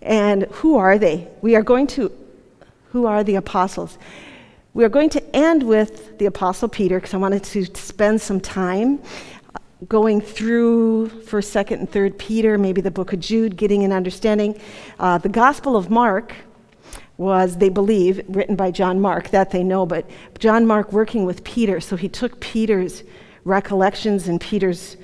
And who are they? Who are the apostles? We are going to end with the Apostle Peter, because I wanted to spend some time going through 1st, 2nd, and 3rd Peter, maybe the book of Jude, getting an understanding. The Gospel of Mark was, they believe, written by John Mark, that they know, but John Mark working with Peter, so he took Peter's recollections and Peter's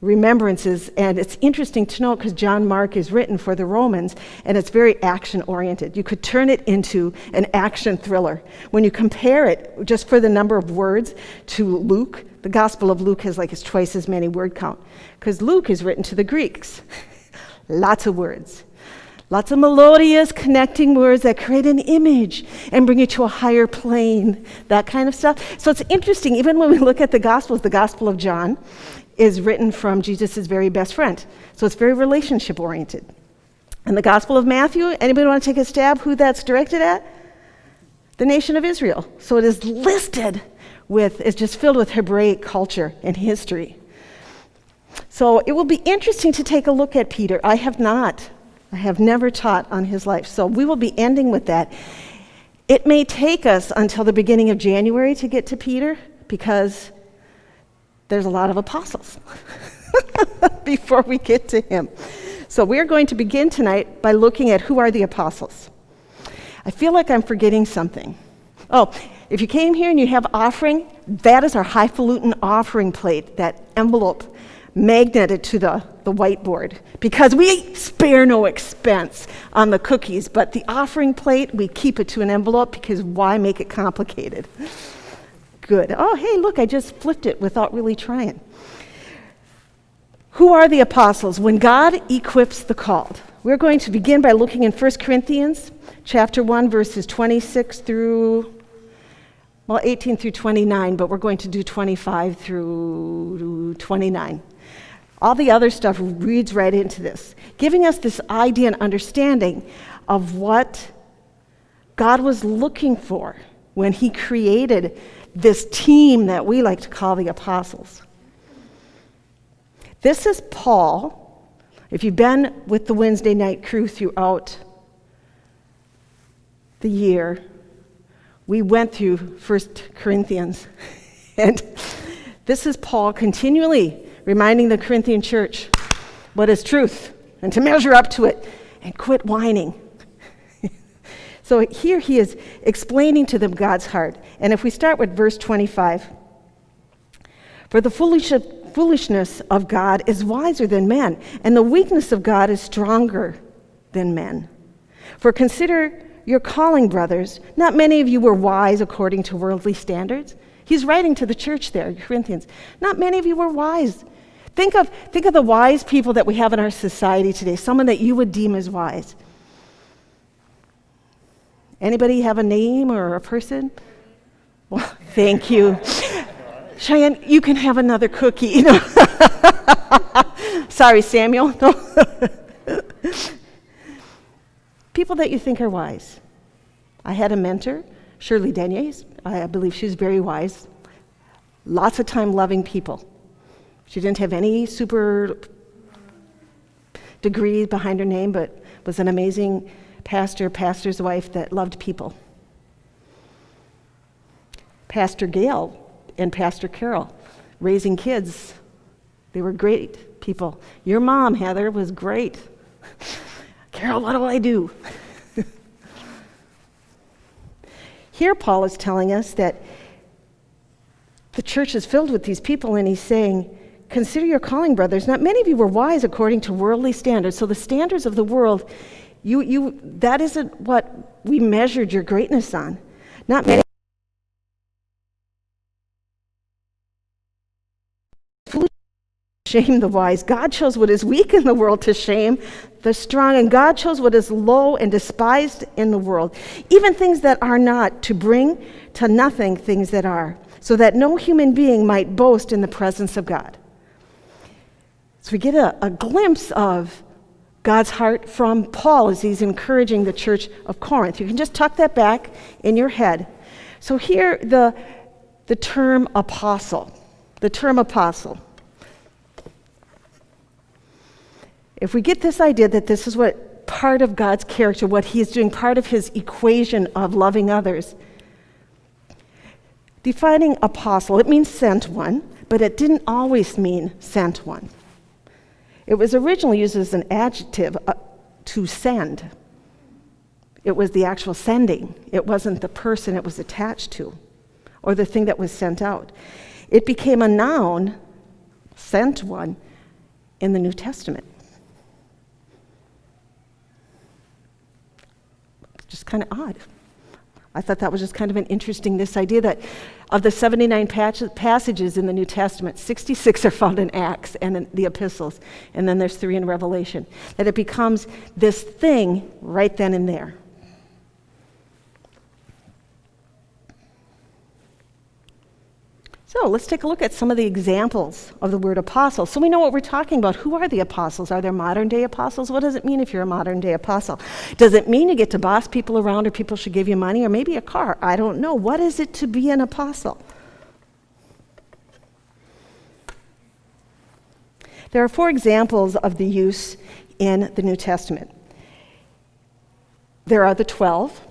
remembrances, and it's interesting to know because John Mark is written for the Romans, and it's very action-oriented. You could turn it into an action thriller. When you compare it, just for the number of words, to Luke, the Gospel of Luke has it's twice as many word count, because Luke is written to the Greeks. Lots of words. Lots of melodious connecting words that create an image and bring you to a higher plane, that kind of stuff. So it's interesting, even when we look at the Gospels, the Gospel of John is written from Jesus' very best friend. So it's very relationship-oriented. And the Gospel of Matthew, anybody want to take a stab who that's directed at? The nation of Israel. So it is listed it's just filled with Hebraic culture and history. So it will be interesting to take a look at Peter. I have never taught on his life. So we will be ending with that. It may take us until the beginning of January to get to Peter, because there's a lot of apostles before we get to him. So we're going to begin tonight by looking at who are the apostles. I feel like I'm forgetting something. Oh, if you came here and you have offering, that is our highfalutin offering plate, that envelope magneted to the whiteboard, because we spare no expense on the cookies, but the offering plate, we keep it to an envelope, because why make it complicated? Good. Oh, hey, look, I just flipped it without really trying. Who are the apostles? When God equips the called. We're going to begin by looking in 1 Corinthians chapter 1, verses 26 through, 18 through 29, but we're going to do 25 through 29. All the other stuff reads right into this, giving us this idea and understanding of what God was looking for when he created this team that we like to call the apostles. This is Paul. If you've been with the Wednesday night crew throughout the year, we went through 1 Corinthians. And this is Paul continually reminding the Corinthian church what is truth, and to measure up to it, and quit whining. So here he is explaining to them God's heart. And if we start with verse 25, for the foolishness of God is wiser than men, and the weakness of God is stronger than men. For consider your calling, brothers. Not many of you were wise according to worldly standards. He's writing to the church there, Corinthians. Not many of you were wise. Think of the wise people that we have in our society today, someone that you would deem as wise. Anybody have a name or a person? Well, thank you. Cheyenne, you can have another cookie. Sorry, Samuel. People that you think are wise. I had a mentor, Shirley Deniers. I believe she was very wise. Lots of time loving people. She didn't have any super degrees behind her name, but was an amazing pastor's wife that loved people. Pastor Gail and Pastor Carol, raising kids. They were great people. Your mom, Heather, was great. Carol, what do I do? Here Paul is telling us that the church is filled with these people, and he's saying, consider your calling, brothers. Not many of you were wise according to worldly standards. So the standards of the world, that isn't what we measured your greatness on. Not many. Shame the wise. God chose what is weak in the world to shame the strong, and God chose what is low and despised in the world, even things that are not, to bring to nothing things that are, so that no human being might boast in the presence of God. So we get a glimpse of God's heart from Paul as he's encouraging the church of Corinth. You can just tuck that back in your head. So here, the term apostle. The term apostle. If we get this idea that this is what part of God's character, what he is doing, part of his equation of loving others. Defining apostle, it means sent one, but it didn't always mean sent one. It was originally used as an adjective, to send. It was the actual sending. It wasn't the person it was attached to or the thing that was sent out. It became a noun, sent one, in the New Testament. Just kind of odd. I thought that was just kind of an interesting, this idea that of the 79 passages in the New Testament, 66 are found in Acts and in the epistles, and then there's 3 in Revelation, that it becomes this thing right then and there. So let's take a look at some of the examples of the word apostle. So we know what we're talking about. Who are the apostles? Are there modern day apostles? What does it mean if you're a modern day apostle? Does it mean you get to boss people around, or people should give you money, or maybe a car? I don't know. What is it to be an apostle? There are 4 examples of the use in the New Testament. There are the 12.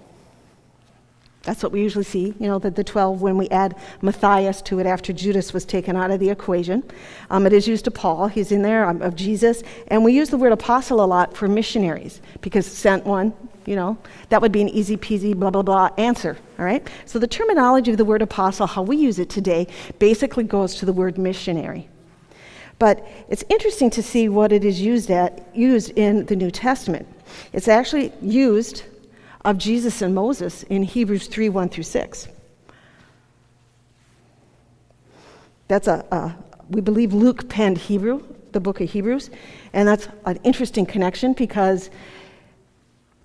That's what we usually see, the 12 when we add Matthias to it after Judas was taken out of the equation. It is used to Paul. He's in there, of Jesus. And we use the word apostle a lot for missionaries because sent one, that would be an easy peasy blah, blah, blah answer, all right? So the terminology of the word apostle, how we use it today, basically goes to the word missionary. But it's interesting to see what it is used in the New Testament. It's actually used of Jesus and Moses in Hebrews 3, 1 through 6. That's we believe Luke penned Hebrew, the book of Hebrews, and that's an interesting connection because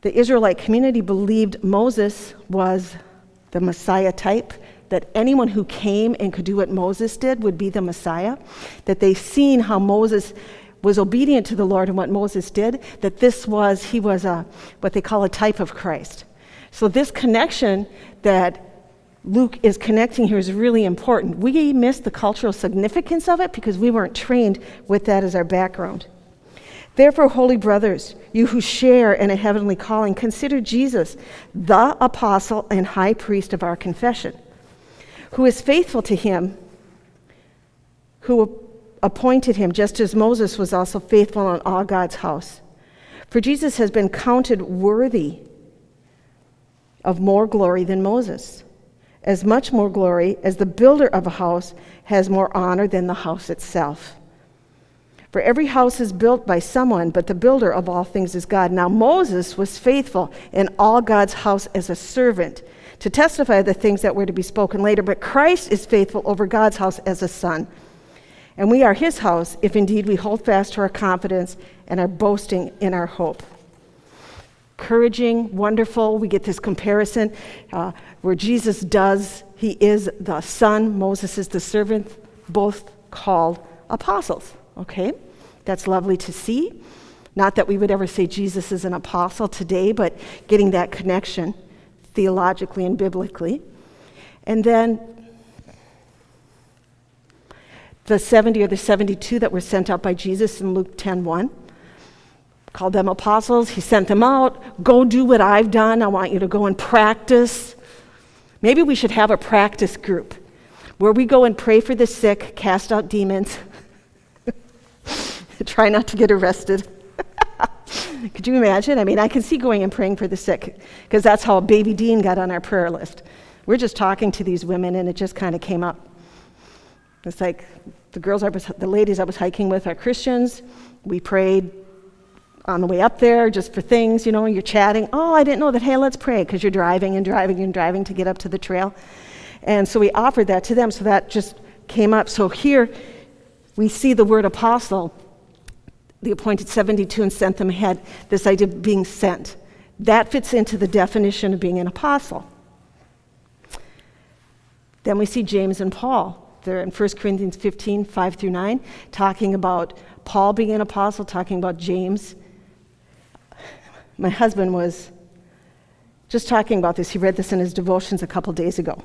the Israelite community believed Moses was the Messiah type, that anyone who came and could do what Moses did would be the Messiah, that they've seen how Moses was obedient to the Lord and what Moses did, that he was what they call a type of Christ. So this connection that Luke is connecting here is really important. We miss the cultural significance of it because we weren't trained with that as our background. Therefore, holy brothers, you who share in a heavenly calling, consider Jesus, the apostle and high priest of our confession, who is faithful to him, who appointed him, just as Moses was also faithful in all God's house. For Jesus has been counted worthy of more glory than Moses, as much more glory as the builder of a house has more honor than the house itself. For every house is built by someone, but the builder of all things is God. Now Moses was faithful in all God's house as a servant, to testify the things that were to be spoken later, but Christ is faithful over God's house as a son. And we are his house, if indeed we hold fast to our confidence and are boasting in our hope. Encouraging, wonderful. We get this comparison where Jesus he is the son, Moses is the servant, both called apostles. Okay? That's lovely to see. Not that we would ever say Jesus is an apostle today, but getting that connection theologically and biblically. And then the 70 or the 72 that were sent out by Jesus in Luke 10:1, called them apostles. He sent them out. Go do what I've done. I want you to go and practice. Maybe we should have a practice group where we go and pray for the sick, cast out demons, try not to get arrested. Could you imagine? I can see going and praying for the sick because that's how Baby Dean got on our prayer list. We're just talking to these women and it just kind of came up. It's like the ladies I was hiking with are Christians. We prayed on the way up there just for things, you're chatting. Oh, I didn't know that. Hey, let's pray, because you're driving and driving and driving to get up to the trail. And so we offered that to them, so that just came up. So here we see the word apostle, the appointed 72 and sent them ahead, this idea of being sent. That fits into the definition of being an apostle. Then we see James and Paul. They're in 1 Corinthians 15, 5 through 9, talking about Paul being an apostle, talking about James. My husband was just talking about this. He read this in his devotions a couple days ago.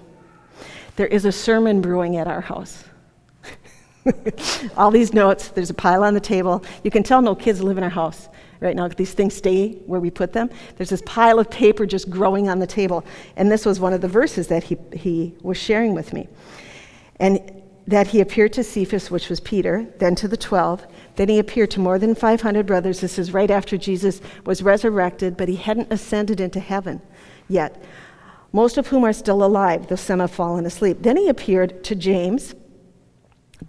There is a sermon brewing at our house. All these notes, there's a pile on the table. You can tell no kids live in our house. right now. These things stay where we put them. There's this pile of paper just growing on the table. And this was one of the verses that he was sharing with me. And that he appeared to Cephas, which was Peter, then to the 12. Then he appeared to more than 500 brothers. This is right after Jesus was resurrected, but he hadn't ascended into heaven yet, most of whom are still alive, though some have fallen asleep. Then he appeared to James,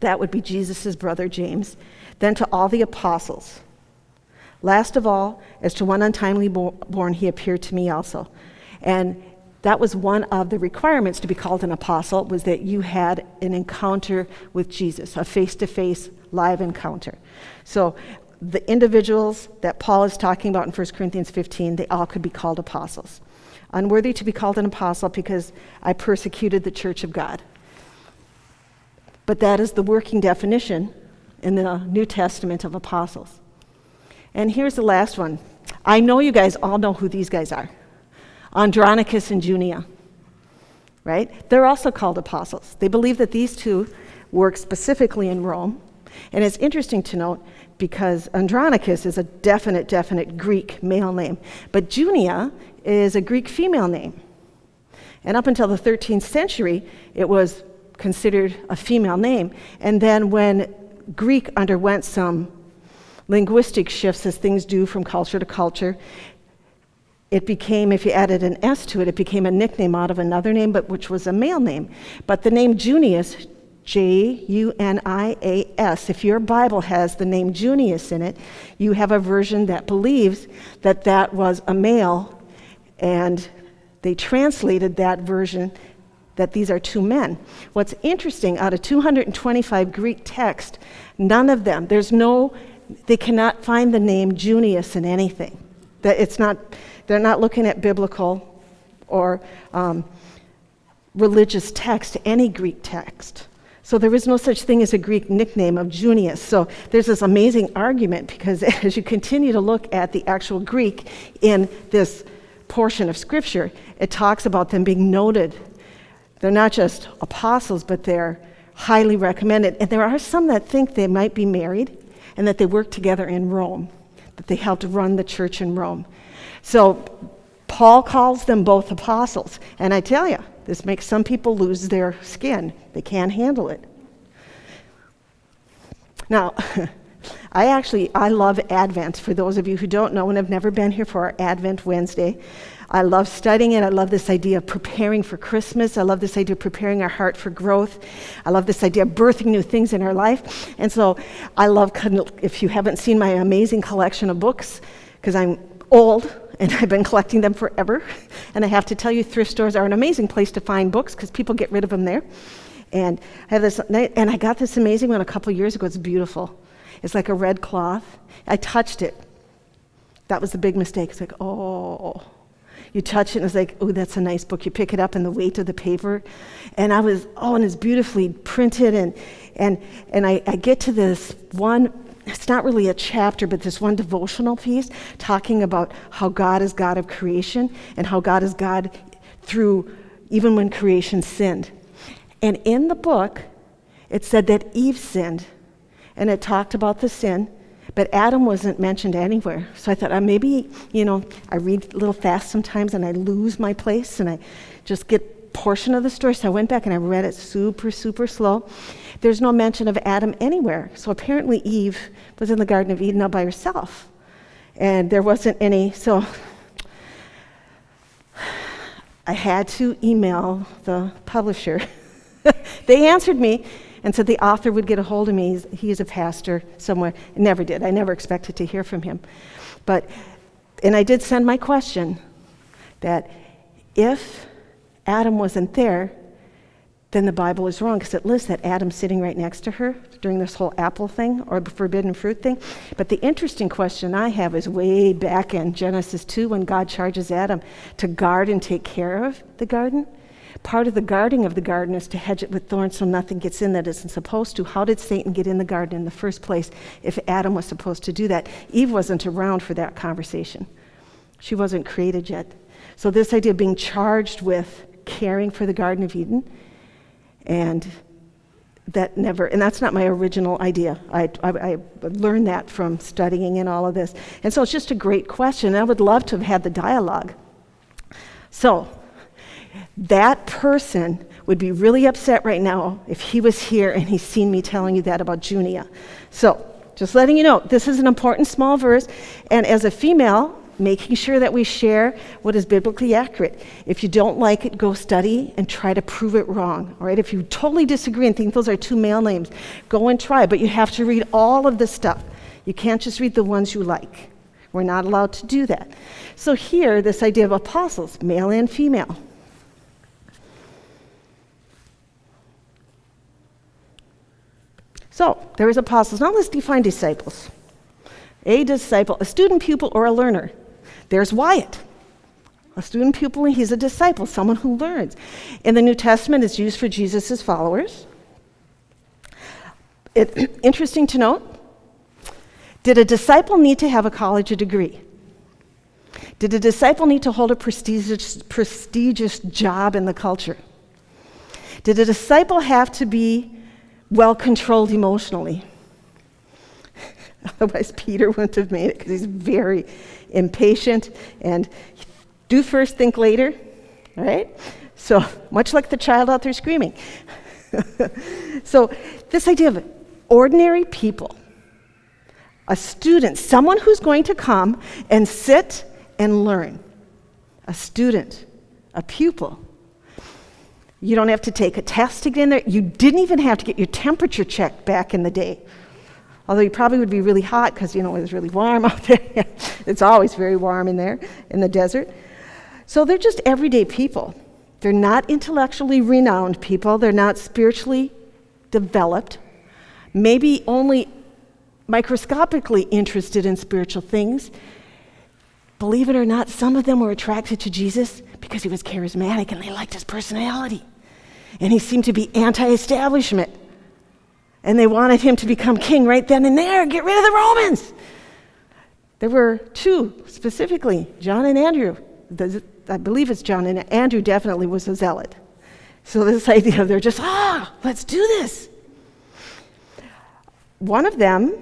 that would be Jesus' brother James, then to all the apostles. Last of all, as to one untimely born, he appeared to me also. And that was one of the requirements to be called an apostle, was that you had an encounter with Jesus, a face-to-face live encounter. So the individuals that Paul is talking about in 1 Corinthians 15, they all could be called apostles. Unworthy to be called an apostle because I persecuted the church of God. But that is the working definition in the New Testament of apostles. And here's the last one. I know you guys all know who these guys are. Andronicus and Junia, right? They're also called apostles. They believe that these two work specifically in Rome. And it's interesting to note because Andronicus is a definite Greek male name, but Junia is a Greek female name. And up until the 13th century, it was considered a female name. And then when Greek underwent some linguistic shifts, as things do from culture to culture, it became, if you added an S to it, it became a nickname out of another name, but which was a male name. But the name Junius, Junias, if your Bible has the name Junius in it, you have a version that believes that that was a male, and they translated that version that these are two men. What's interesting, out of 225 Greek texts, none of them, they cannot find the name Junius in anything. They're not looking at biblical or religious text, any Greek text. So there is no such thing as a Greek nickname of Junius. So there's this amazing argument because as you continue to look at the actual Greek in this portion of Scripture, it talks about them being noted. They're not just apostles, but they're highly recommended. And there are some that think they might be married and that they worked together in Rome, that they helped run the church in Rome. So Paul calls them both apostles. And I tell you, this makes some people lose their skin. They can't handle it. Now, I love Advent. For those of you who don't know and have never been here for our Advent Wednesday, I love studying it. I love this idea of preparing for Christmas. I love this idea of preparing our heart for growth. I love this idea of birthing new things in our life. And so I love, if you haven't seen my amazing collection of books, because I'm old and I've been collecting them forever, and I have to tell you, thrift stores are an amazing place to find books because people get rid of them there. And I have this, and I got this amazing one a couple years ago. It's beautiful. It's like a red cloth. I touched it. That was the big mistake. It's like, oh. You touch it and it's like, oh, that's a nice book. You pick it up and the weight of the paper. And and it's beautifully printed. And I get to this one, it's not really a chapter, but this one devotional piece talking about how God is God of creation and how God is God through even when creation sinned. And in the book, it said that Eve sinned. And it talked about the sin. But Adam wasn't mentioned anywhere. So I thought, maybe, I read a little fast sometimes and I lose my place and I just get a portion of the story. So I went back and I read it super slow. There's no mention of Adam anywhere. So apparently Eve was in the Garden of Eden all by herself. And there wasn't any, so I had to email the publisher. They answered me and said the author would get a hold of me. He's a pastor somewhere. I never did. I never expected to hear from him. And I did send my question that if Adam wasn't there, then the Bible is wrong because it lists that Adam's sitting right next to her during this whole apple thing or the forbidden fruit thing. But the interesting question I have is way back in Genesis 2 when God charges Adam to guard and take care of the garden. Part of the guarding of the garden is to hedge it with thorns so nothing gets in that isn't supposed to. How did Satan get in the garden in the first place if Adam was supposed to do that? Eve wasn't around for that conversation. She wasn't created yet. So this idea of being charged with caring for the Garden of Eden and and that's not my original idea. I learned that from studying and all of this. And so it's just a great question. I would love to have had the dialogue. So that person would be really upset right now if he was here and he's seen me telling you that about Junia. So just letting you know, this is an important small verse. And as a female, making sure that we share what is biblically accurate. If you don't like it, go study and try to prove it wrong. All right? If you totally disagree and think those are two male names, go and try. But you have to read all of the stuff. You can't just read the ones you like. We're not allowed to do that. So here, this idea of apostles, male and female. So there is apostles. Now let's define disciples. A disciple, a student, pupil, or a learner. There's Wyatt, a student pupil, and he's a disciple, someone who learns. In the New Testament, it's used for Jesus' followers. Interesting to note, did a disciple need to have a college degree? Did a disciple need to hold a prestigious job in the culture? Did a disciple have to be well-controlled emotionally? Otherwise, Peter wouldn't have made it because he's very impatient and do first, think later, right? So much like the child out there screaming. So this idea of ordinary people, a student, someone who's going to come and sit and learn, a student, a pupil. You don't have to take a test to get in there. You didn't even have to get your temperature checked back in the day. Although you probably would be really hot because, it was really warm out there. It's always very warm in there, in the desert. So they're just everyday people. They're not intellectually renowned people. They're not spiritually developed. Maybe only microscopically interested in spiritual things. Believe it or not, some of them were attracted to Jesus because he was charismatic and they liked his personality. And he seemed to be anti-establishment. And they wanted him to become king right then and there. Get rid of the Romans. There were two, specifically, John and Andrew. I believe it's John, and Andrew definitely was a zealot. So this idea, they're just, let's do this. One of them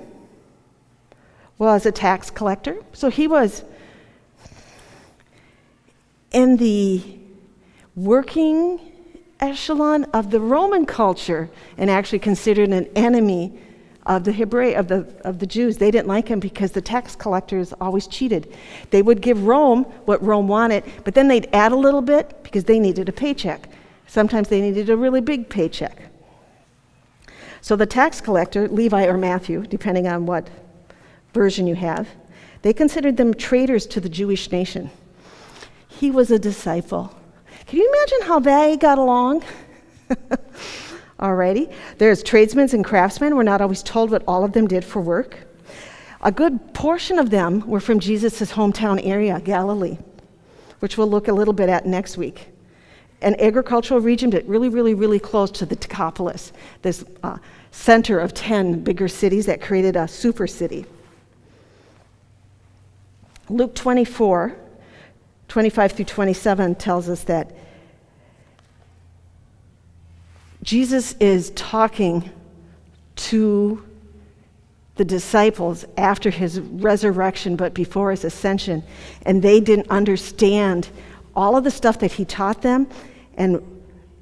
was a tax collector. So he was in the working echelon of the Roman culture and actually considered an enemy of the Jews. They didn't like him because the tax collectors always cheated. They would give Rome what Rome wanted, but then they'd add a little bit because they needed a paycheck. Sometimes they needed a really big paycheck. So the tax collector, Levi or Matthew, depending on what version you have, they considered them traitors to the Jewish nation. He was a disciple. Can you imagine how they got along? Alrighty. There's tradesmen and craftsmen. We're not always told what all of them did for work. A good portion of them were from Jesus' hometown area, Galilee, which we'll look a little bit at next week. An agricultural region, but really, really, really close to the Decapolis, this center of 10 bigger cities that created a super city. Luke 24, 25 through 27 tells us that Jesus is talking to the disciples after his resurrection, but before his ascension, and they didn't understand all of the stuff that he taught them, and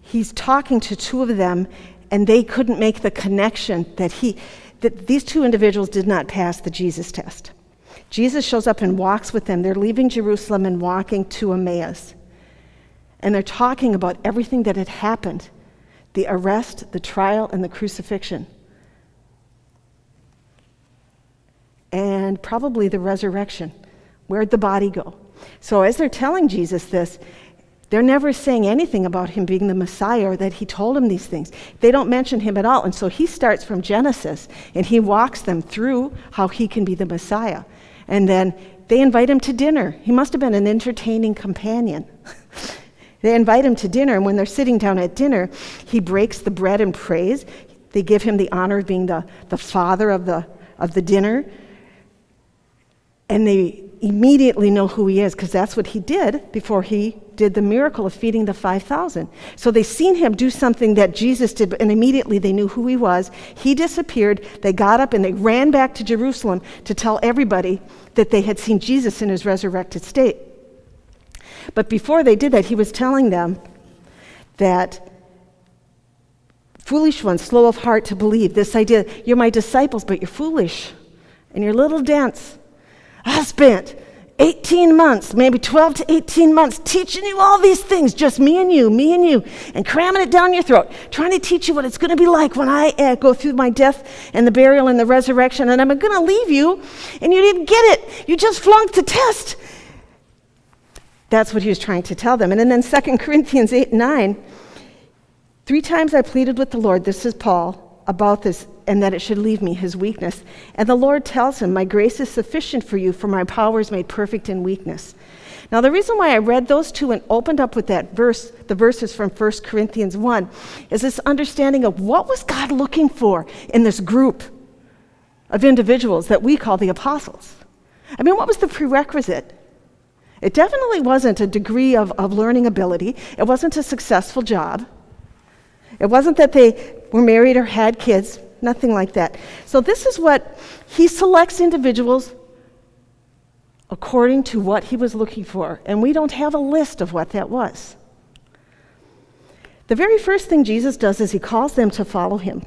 he's talking to two of them, and they couldn't make the connection that these two individuals did not pass the Jesus test. Jesus shows up and walks with them. They're leaving Jerusalem and walking to Emmaus. And they're talking about everything that had happened, the arrest, the trial, and the crucifixion. And probably the resurrection. Where'd the body go? So as they're telling Jesus this, they're never saying anything about him being the Messiah or that he told them these things. They don't mention him at all. And so he starts from Genesis, and he walks them through how he can be the Messiah. And then they invite him to dinner. He must have been an entertaining companion. They invite him to dinner, and when they're sitting down at dinner, he breaks the bread and prays. They give him the honor of being the father of the dinner. And they immediately know who he is because that's what he did before he did the miracle of feeding the 5,000. So they seen him do something that Jesus did, and immediately they knew who he was. He disappeared. They got up and they ran back to Jerusalem to tell everybody that they had seen Jesus in his resurrected state. But before they did that, he was telling them that foolish ones, slow of heart to believe, this idea, you're my disciples, but you're foolish and you're little dense. I spent 18 months, maybe 12 to 18 months, teaching you all these things, just me and you, and cramming it down your throat, trying to teach you what it's going to be like when I go through my death and the burial and the resurrection, and I'm going to leave you, and you didn't get it. You just flunked the test. That's what he was trying to tell them. And then 2 Corinthians 8:9, 3 times I pleaded with the Lord, this is Paul, about this, and that it should leave me, his weakness. And the Lord tells him, my grace is sufficient for you, for my power is made perfect in weakness. Now, the reason why I read those two and opened up with that verse, the verses from 1 Corinthians 1, is this understanding of what was God looking for in this group of individuals that we call the apostles. I mean, what was the prerequisite? It definitely wasn't a degree of learning ability. It wasn't a successful job. It wasn't that they were married or had kids, nothing like that. So this is what he selects individuals according to what he was looking for. And we don't have a list of what that was. The very first thing Jesus does is he calls them to follow him.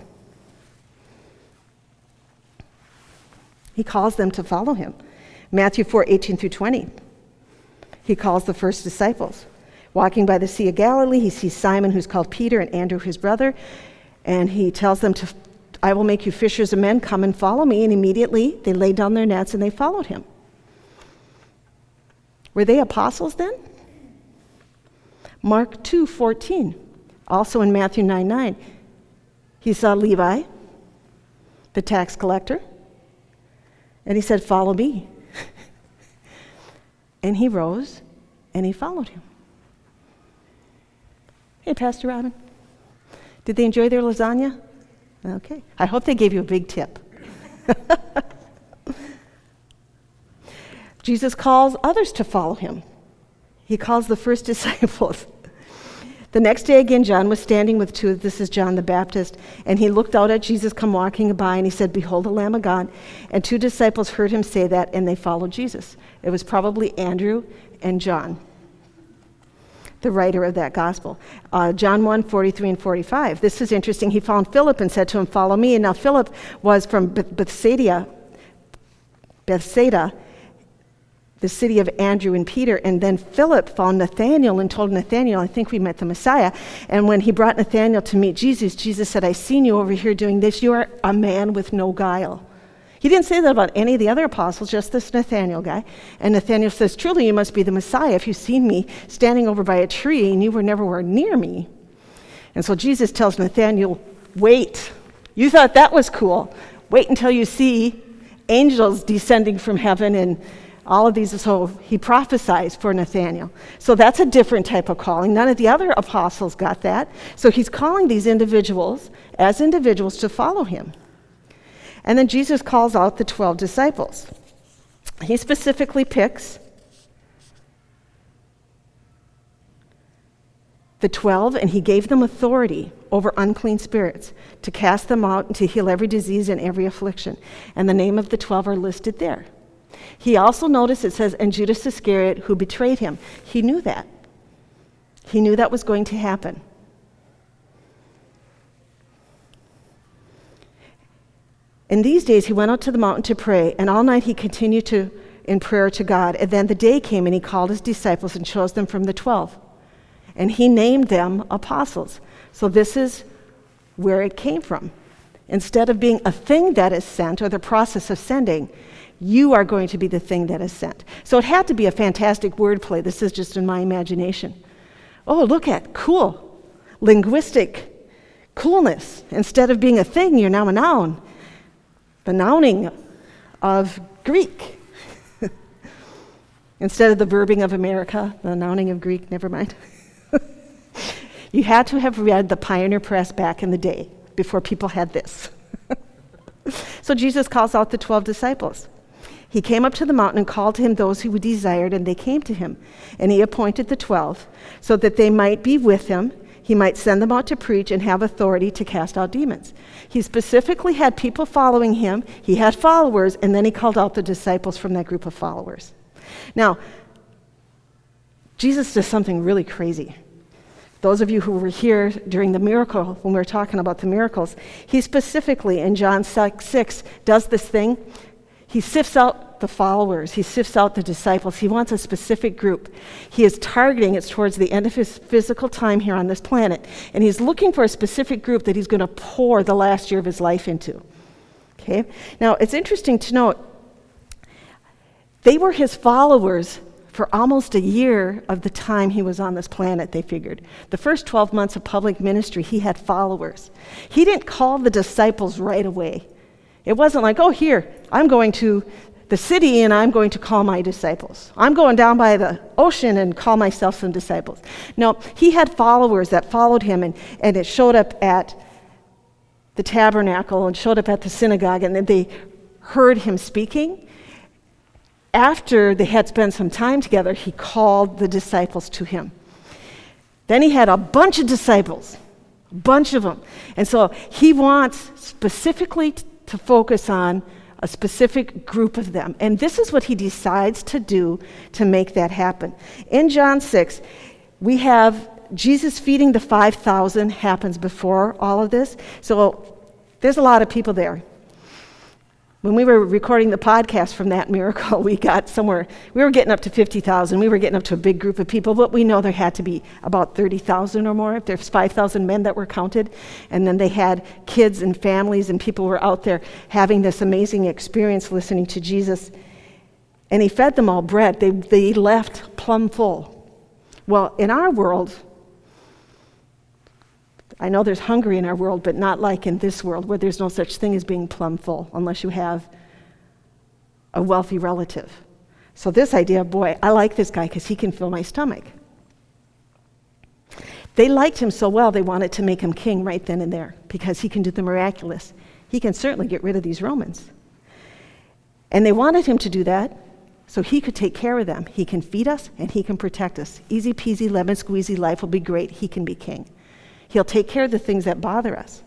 He calls them to follow him. Matthew 4:18-20. He calls the first disciples. Walking by the Sea of Galilee, he sees Simon, who's called Peter, and Andrew, his brother, and he tells them I will make you fishers of men, come and follow me, and immediately they laid down their nets and they followed him. Were they apostles then? Mark 2:14, also in Matthew 9:9, he saw Levi, the tax collector, and he said, follow me. And he rose and he followed him. Hey, Pastor Robin, did they enjoy their lasagna? Okay. I hope they gave you a big tip. Jesus calls others to follow him. He calls the first disciples. The next day again, John was standing with two, this is John the Baptist, and he looked out at Jesus come walking by, and he said, behold the Lamb of God. And 2 disciples heard him say that, and they followed Jesus. It was probably Andrew and John, the writer of that gospel. John 1:43 and 45. This is interesting. He found Philip and said to him, follow me. And now Philip was from Bethsaida, the city of Andrew and Peter. And then Philip found Nathanael and told Nathanael, I think we met the Messiah. And when he brought Nathanael to meet Jesus, Jesus said, I seen you over here doing this. You are a man with no guile. He didn't say that about any of the other apostles, just this Nathanael guy. And Nathanael says, truly, you must be the Messiah if you've seen me standing over by a tree and you were never near me. And so Jesus tells Nathanael, wait. You thought that was cool. Wait until you see angels descending from heaven and all of these. So he prophesies for Nathanael. So that's a different type of calling. None of the other apostles got that. So he's calling these individuals as individuals to follow him. And then Jesus calls out the 12 disciples. He specifically picks the 12, and he gave them authority over unclean spirits to cast them out and to heal every disease and every affliction. And the name of the 12 are listed there. He also noticed it says, and Judas Iscariot, who betrayed him. He knew that. He knew that was going to happen. In these days, he went out to the mountain to pray, and all night he continued in prayer to God. And then the day came, and he called his disciples and chose them from the 12. And he named them apostles. So this is where it came from. Instead of being a thing that is sent, or the process of sending, you are going to be the thing that is sent. So it had to be a fantastic wordplay. This is just in my imagination. Oh, look at, cool. Linguistic coolness. Instead of being a thing, you're now a noun. The nouning of Greek. Instead of the verbing of America, the nouning of Greek, never mind. You had to have read the Pioneer Press back in the day before people had this. So Jesus calls out the 12 disciples. He came up to the mountain and called to him those who desired, and they came to him. And he appointed the 12, so that they might be with him. He might send them out to preach and have authority to cast out demons. He specifically had people following him. He had followers, and then he called out the disciples from that group of followers. Now, Jesus does something really crazy. Those of you who were here during the miracle, when we were talking about the miracles, he specifically in John 6 does this thing. He sifts out the followers. He sifts out the disciples. He wants a specific group. He is targeting, it's towards the end of his physical time here on this planet, and he's looking for a specific group that he's going to pour the last year of his life into. Okay? Now, it's interesting to note, they were his followers for almost a year of the time he was on this planet, they figured. The first 12 months of public ministry, he had followers. He didn't call the disciples right away. It wasn't like, oh, here, I'm going to the city and I'm going to call my disciples. I'm going down by the ocean and call myself some disciples. No, he had followers that followed him, and it showed up at the tabernacle and showed up at the synagogue, and then they heard him speaking. After they had spent some time together, he called the disciples to him. Then he had a bunch of disciples, a bunch of them. And so he wants specifically to focus on a specific group of them. And this is what he decides to do to make that happen. In John 6, we have Jesus feeding the 5,000 happens before all of this. So there's a lot of people there. When we were recording the podcast from that miracle, we were getting up to 50,000. We were getting up to a big group of people, but we know there had to be about 30,000 or more. If there's 5,000 men that were counted, and then they had kids and families, and people were out there having this amazing experience listening to Jesus. And he fed them all bread. They left plumb full. Well, in our world, I know there's hunger in our world, but not like in this world where there's no such thing as being plumb full unless you have a wealthy relative. So this idea, boy, I like this guy because he can fill my stomach. They liked him so well they wanted to make him king right then and there because he can do the miraculous. He can certainly get rid of these Romans. And they wanted him to do that so he could take care of them. He can feed us and he can protect us. Easy peasy, lemon squeezy, life will be great. He can be king. He'll take care of the things that bother us.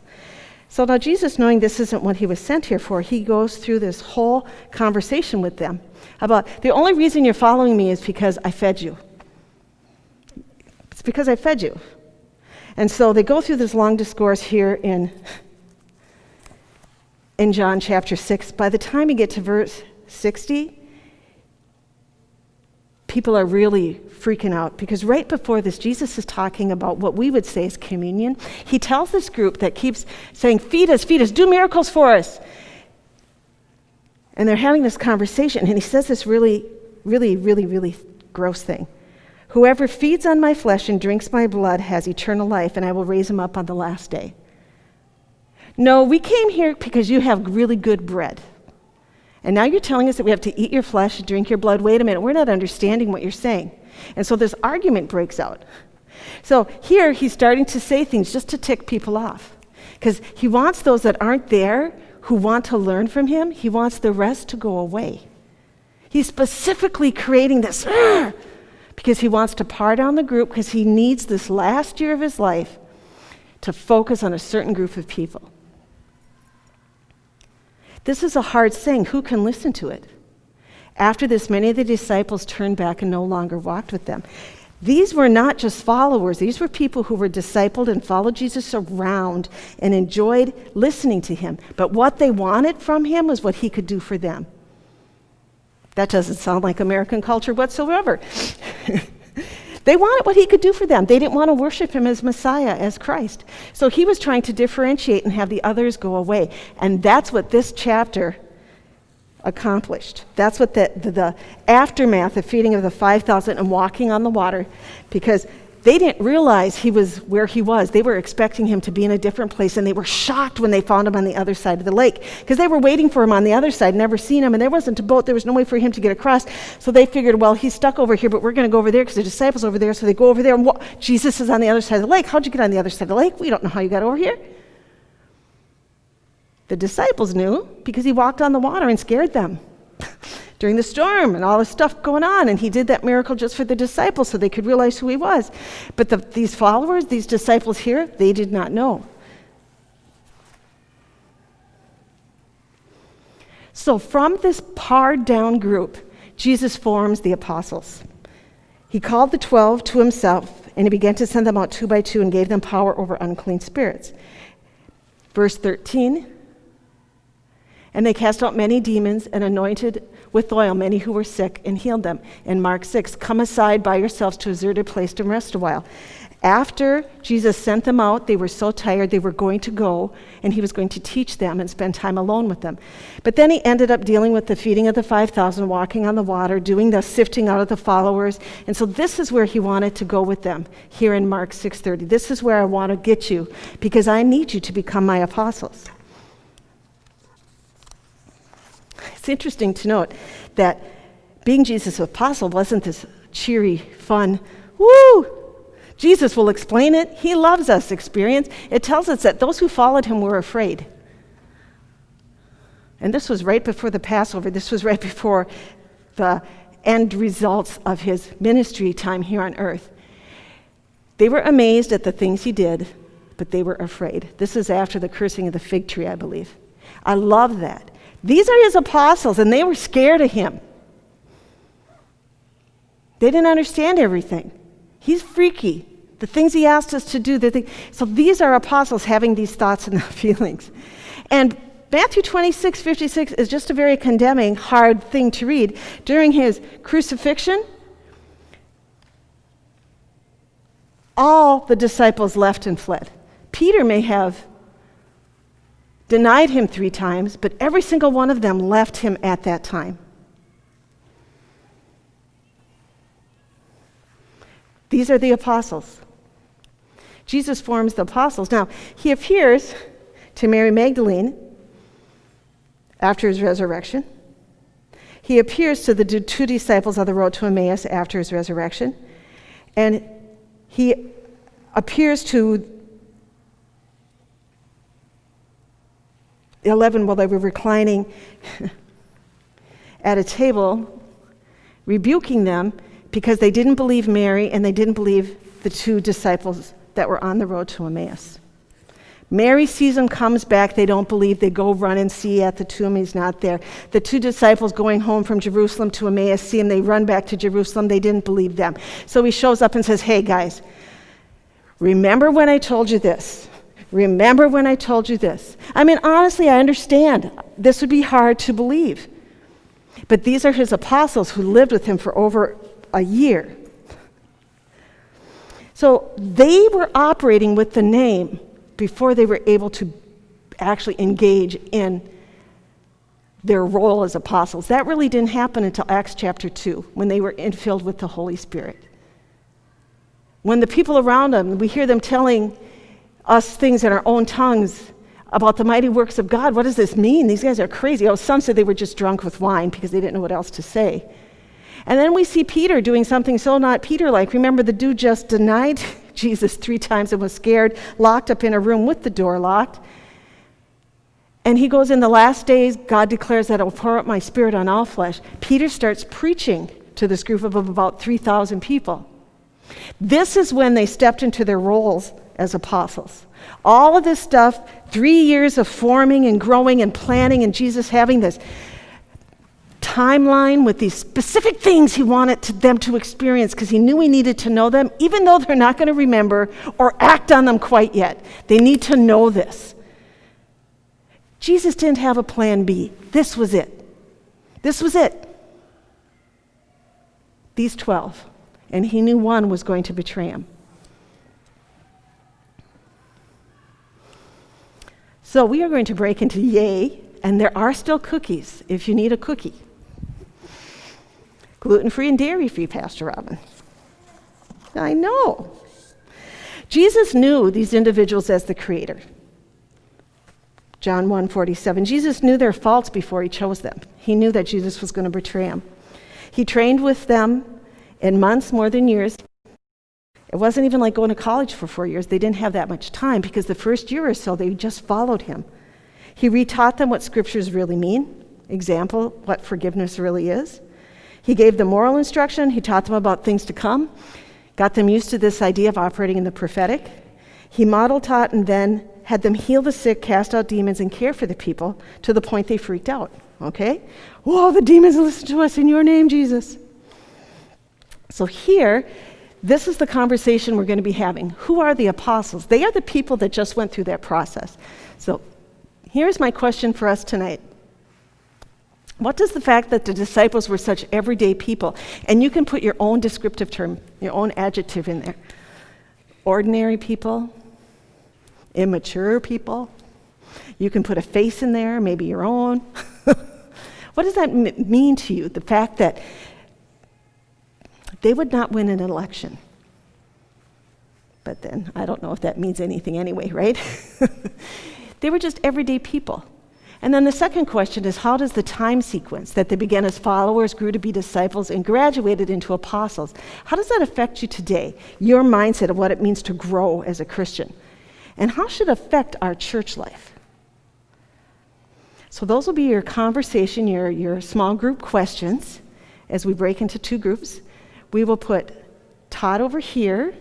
So now Jesus, knowing this isn't what he was sent here for, he goes through this whole conversation with them about, the only reason you're following me is because I fed you. It's because I fed you. And so they go through this long discourse here in John chapter 6. By the time you get to verse 60, people are really freaking out because right before this, Jesus is talking about what we would say is communion. He tells this group that keeps saying, feed us, do miracles for us. And they're having this conversation, and he says this really, really, really, really gross thing. Whoever feeds on my flesh and drinks my blood has eternal life, and I will raise him up on the last day. No, we came here because you have really good bread. And now you're telling us that we have to eat your flesh and drink your blood. Wait a minute, we're not understanding what you're saying. And so this argument breaks out. So here he's starting to say things just to tick people off. Because he wants those that aren't there, who want to learn from him, he wants the rest to go away. He's specifically creating this because he wants to par down the group because he needs this last year of his life to focus on a certain group of people. This is a hard saying. Who can listen to it? After this, many of the disciples turned back and no longer walked with them. These were not just followers. These were people who were discipled and followed Jesus around and enjoyed listening to him. But what they wanted from him was what he could do for them. That doesn't sound like American culture whatsoever. They wanted what he could do for them. They didn't want to worship him as Messiah, as Christ. So he was trying to differentiate and have the others go away. And that's what this chapter accomplished. That's what the aftermath of feeding of the 5,000 and walking on the water, because they didn't realize he was where he was. They were expecting him to be in a different place, and they were shocked when they found him on the other side of the lake, because they were waiting for him on the other side, never seen him, and there wasn't a boat. There was no way for him to get across. So they figured, well, he's stuck over here, but we're going to go over there because the disciples over there. So they go over there, and Jesus is on the other side of the lake. How'd you get on the other side of the lake? We don't know how you got over here. The disciples knew because he walked on the water and scared them. during the storm and all this stuff going on. And he did that miracle just for the disciples so they could realize who he was. But these followers, these disciples here, they did not know. So from this pared down group, Jesus forms the apostles. He called the 12 to himself, and he began to send them out 2 by 2 and gave them power over unclean spirits. Verse 13, and they cast out many demons and anointed with oil many who were sick and healed them. In Mark 6, come aside by yourselves to a deserted place to rest a while. After Jesus sent them out, they were so tired they were going to go, and he was going to teach them and spend time alone with them. But then he ended up dealing with the feeding of the 5,000, walking on the water, doing the sifting out of the followers. And so this is where he wanted to go with them, here in Mark 6:30. This is where I want to get you, because I need you to become my apostles. It's interesting to note that being Jesus' apostle wasn't this cheery, fun, woo! Jesus will explain it. He loves us experience. It tells us that those who followed him were afraid. And this was right before the Passover. This was right before the end results of his ministry time here on earth. They were amazed at the things he did, but they were afraid. This is after the cursing of the fig tree, I believe. I love that. These are his apostles, and they were scared of him. They didn't understand everything. He's freaky. The things he asked us to do. So these are apostles having these thoughts and feelings. And Matthew 26:56 is just a very condemning, hard thing to read. During his crucifixion, all the disciples left and fled. Peter may have denied him 3 times, but every single one of them left him at that time. These are the apostles. Jesus forms the apostles. Now, he appears to Mary Magdalene after his resurrection. He appears to the 2 disciples on the road to Emmaus after his resurrection. And he appears to 11 while they were reclining at a table, rebuking them because they didn't believe Mary and they didn't believe the 2 disciples that were on the road to Emmaus. Mary sees him, comes back, they don't believe, they go run and see at the tomb, he's not there. The 2 disciples going home from Jerusalem to Emmaus see him, they run back to Jerusalem, they didn't believe them. So he shows up and says, hey guys, remember when I told you this? Remember when I told you this? I mean, honestly, I understand. This would be hard to believe. But these are his apostles who lived with him for over a year. So they were operating with the name before they were able to actually engage in their role as apostles. That really didn't happen until Acts chapter 2, when they were filled with the Holy Spirit. When the people around them, we hear them telling us things in our own tongues about the mighty works of God. What does this mean? These guys are crazy. Oh, some said they were just drunk with wine because they didn't know what else to say. And then we see Peter doing something so not Peter-like. Remember, the dude just denied Jesus 3 times and was scared, locked up in a room with the door locked. And he goes, in the last days, God declares that I will pour out my spirit on all flesh. Peter starts preaching to this group of about 3,000 people. This is when they stepped into their roles as apostles. All of this stuff, 3 years of forming and growing and planning, and Jesus having this timeline with these specific things he wanted them to experience because he knew he needed to know them, even though they're not going to remember or act on them quite yet. They need to know this. Jesus didn't have a plan B. This was it. This was it. These 12. And he knew one was going to betray him. So we are going to break into Yay, and there are still cookies if you need a cookie. Gluten-free and dairy-free, Pastor Robin. I know. Jesus knew these individuals as the creator. John 1:47. Jesus knew their faults before he chose them. He knew that Jesus was going to betray him. He trained with them in months more than years. It wasn't even like going to college for 4 years. They didn't have that much time because the first year or so they just followed him. He retaught them what scriptures really mean example what forgiveness really is. He gave them moral instruction. He taught them about things to come, got them used to this idea of operating in the prophetic. He modeled, taught, and then had them heal the sick, cast out demons, and care for the people to the point they freaked out. Okay? Whoa, the demons listen to us in your name, Jesus. So here, this is the conversation we're going to be having. Who are the apostles? They are the people that just went through that process. So here's my question for us tonight. What does the fact that the disciples were such everyday people, and you can put your own descriptive term, your own adjective in there. Ordinary people, immature people. You can put a face in there, maybe your own. What does that mean to you? The fact that they would not win an election. But then, I don't know if that means anything anyway, right? They were just everyday people. And then the second question is, how does the time sequence that they began as followers, grew to be disciples, and graduated into apostles, how does that affect you today? Your mindset of what it means to grow as a Christian. And how should it affect our church life? So those will be your conversation, your small group questions as we break into two groups. We will put Todd over here,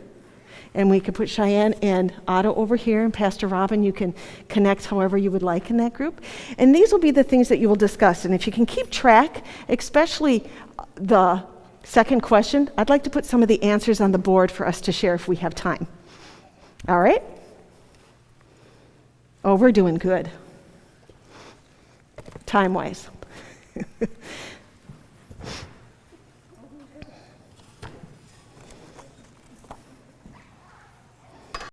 and we can put Cheyenne and Otto over here, and Pastor Robin, you can connect however you would like in that group. And these will be the things that you will discuss. And if you can keep track, especially the second question, I'd like to put some of the answers on the board for us to share if we have time. All right? Oh, we're doing good. Time-wise.